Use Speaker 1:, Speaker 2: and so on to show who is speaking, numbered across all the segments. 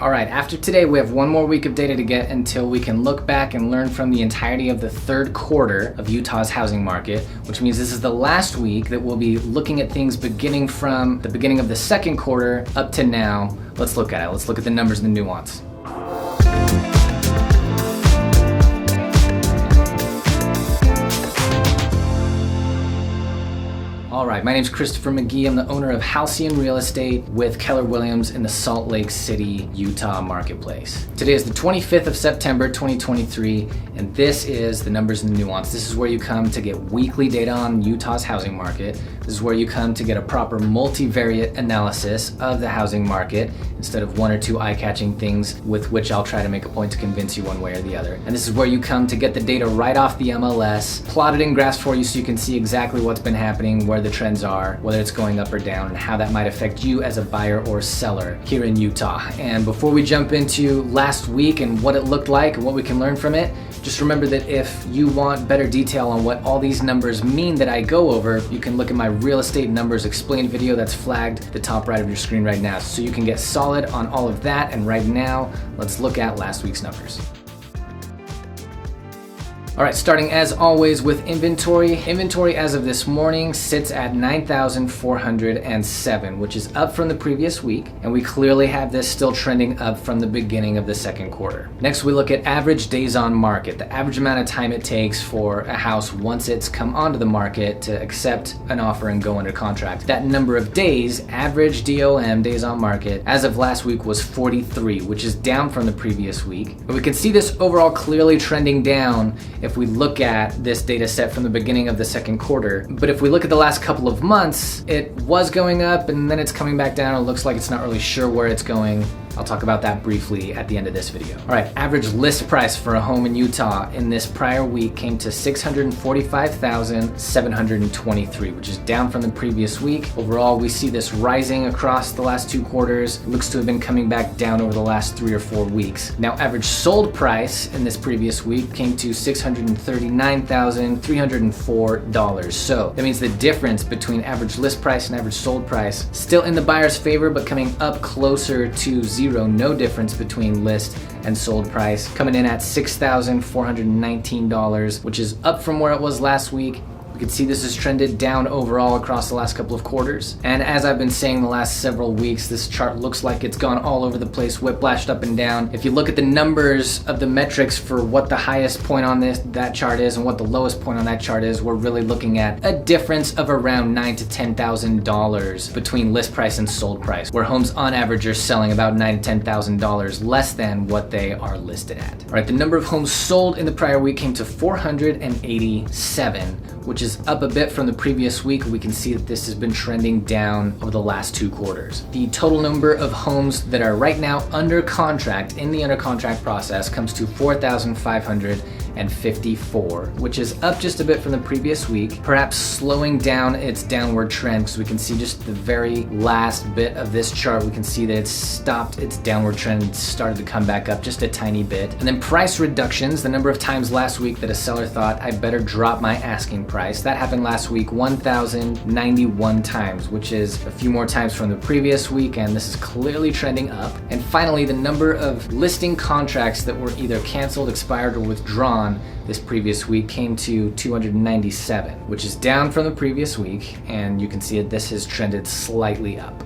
Speaker 1: All right, after today, we have one more week of data to get until we can look back and learn from the entirety of the third quarter of Utah's housing market, which means this is the last week that we'll be looking at things beginning from the beginning of the second quarter up to now. Let's look at it. Let's look at the numbers and the nuance. All right, my name is Christopher McGee. I'm the owner of Halcyon Real Estate with Keller Williams in the Salt Lake City, Utah marketplace. Today is the 25th of September, 2023, and this is the numbers and the nuance. This is where you come to get weekly data on Utah's housing market. This is where you come to get a proper multivariate analysis of the housing market instead of one or two eye-catching things with which I'll try to make a point to convince you one way or the other. And this is where you come to get the data right off the MLS, plotted in graphs for you so you can see exactly what's been happening, where the trends are, whether it's going up or down, and how that might affect you as a buyer or seller here in Utah. And before we jump into last week and what it looked like and what we can learn from it, just remember that if you want better detail on what all these numbers mean that I go over, you can look at my real estate numbers explained video that's flagged at the top right of your screen right now, so you can get solid on all of that. And right now, let's look at last week's numbers. All right, starting as always with inventory. Inventory as of this morning sits at 9,407, which is up from the previous week, and we clearly have this still trending up from the beginning of the second quarter. Next, we look at average days on market, the average amount of time it takes for a house once it's come onto the market to accept an offer and go under contract. That number of days, average DOM, days on market, as of last week was 43, which is down from the previous week. But we can see this overall clearly trending down if we look at this data set from the beginning of the second quarter. But if we look at the last couple of months, it was going up and then it's coming back down. It looks like it's not really sure where it's going. I'll talk about that briefly at the end of this video. All right, average list price for a home in Utah in this prior week came to $645,723, which is down from the previous week. Overall, we see this rising across the last two quarters. It looks to have been coming back down over the last 3 or 4 weeks. Now, average sold price in this previous week came to $639,304. So that means the difference between average list price and average sold price still in the buyer's favor, but coming up closer to zero. No difference between list and sold price, coming in at $6,419, which is up from where it was last week. You can see this has trended down overall across the last couple of quarters. And as I've been saying the last several weeks, this chart looks like it's gone all over the place, whiplashed up and down. If you look at the numbers of the metrics for what the highest point on that chart is and what the lowest point on that chart is, we're really looking at a difference of around $9,000 to $10,000 between list price and sold price, where homes on average are selling about $9,000 to $10,000 less than what they are listed at. All right, the number of homes sold in the prior week came to 487, which is up a bit from the previous week. We can see that this has been trending down over the last 2 quarters. The total number of homes that are right now under contract in the under contract process comes to 4,554, which is up just a bit from the previous week, perhaps slowing down its downward trend, because we can see just the very last bit of this chart, we can see that it's stopped its downward trend and started to come back up just a tiny bit. And then price reductions, the number of times last week that a seller thought I better drop my asking price. That happened last week 1,091 times, which is a few more times from the previous week, and this is clearly trending up. And finally, the number of listing contracts that were either canceled, expired, or withdrawn this previous week came to 297, which is down from the previous week, and you can see that this has trended slightly up.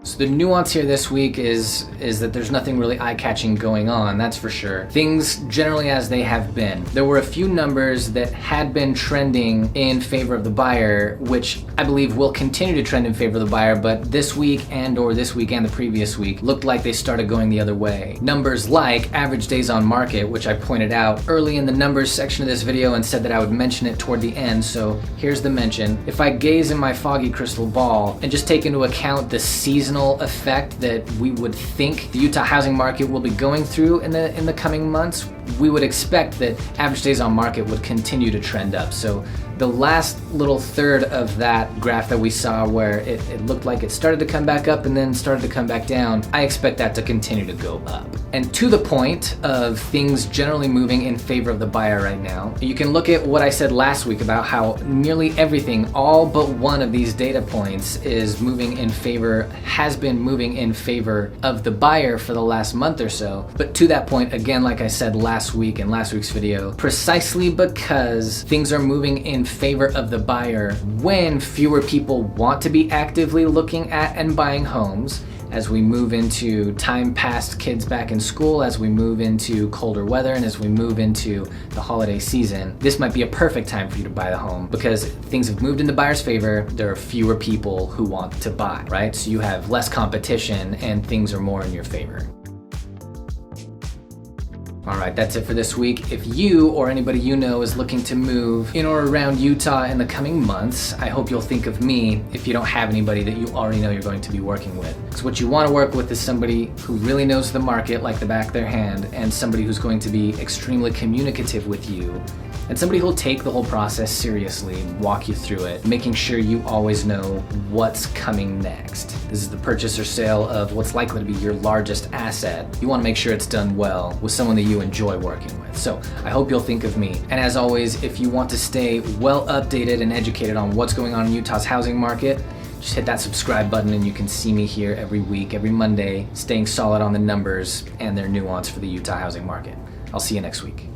Speaker 1: So the nuance here this week is that there's nothing really eye-catching going on, that's for sure. Things generally as they have been. There were a few numbers that had been trending in favor of the buyer, which I believe will continue to trend in favor of the buyer, but this week and the previous week looked like they started going the other way. Numbers like average days on market, which I pointed out early in the numbers section of this video and said that I would mention it toward the end, so here's the mention. If I gaze in my foggy crystal ball and just take into account the seasonal effect that we would think the Utah housing market will be going through in the coming months, we would expect that average days on market would continue to trend up. So the last little third of that graph that we saw where it looked like it started to come back up and then started to come back down, I expect that to continue to go up. And to the point of things generally moving in favor of the buyer right now, you can look at what I said last week about how nearly everything, all but one of these data points is moving in favor, has been moving in favor of the buyer for the last month or so. But to that point, again, like I said last week in last week's video, precisely because things are moving in favor of the buyer when fewer people want to be actively looking at and buying homes, as we move into time past kids back in school, as we move into colder weather, and as we move into the holiday season, this might be a perfect time for you to buy the home because things have moved in the buyer's favor. There are fewer people who want to buy, right? So you have less competition and things are more in your favor. All right, that's it for this week. If you or anybody you know is looking to move in or around Utah in the coming months, I hope you'll think of me if you don't have anybody that you already know you're going to be working with. Because what you want to work with is somebody who really knows the market like the back of their hand, and somebody who's going to be extremely communicative with you, and somebody who'll take the whole process seriously and walk you through it, making sure you always know what's coming next. This is the purchase or sale of what's likely to be your largest asset. You want to make sure it's done well with someone that you enjoy working with. So I hope you'll think of me. And as always, if you want to stay well updated and educated on what's going on in Utah's housing market, just hit that subscribe button and you can see me here every week, every Monday, staying solid on the numbers and their nuance for the Utah housing market. I'll see you next week.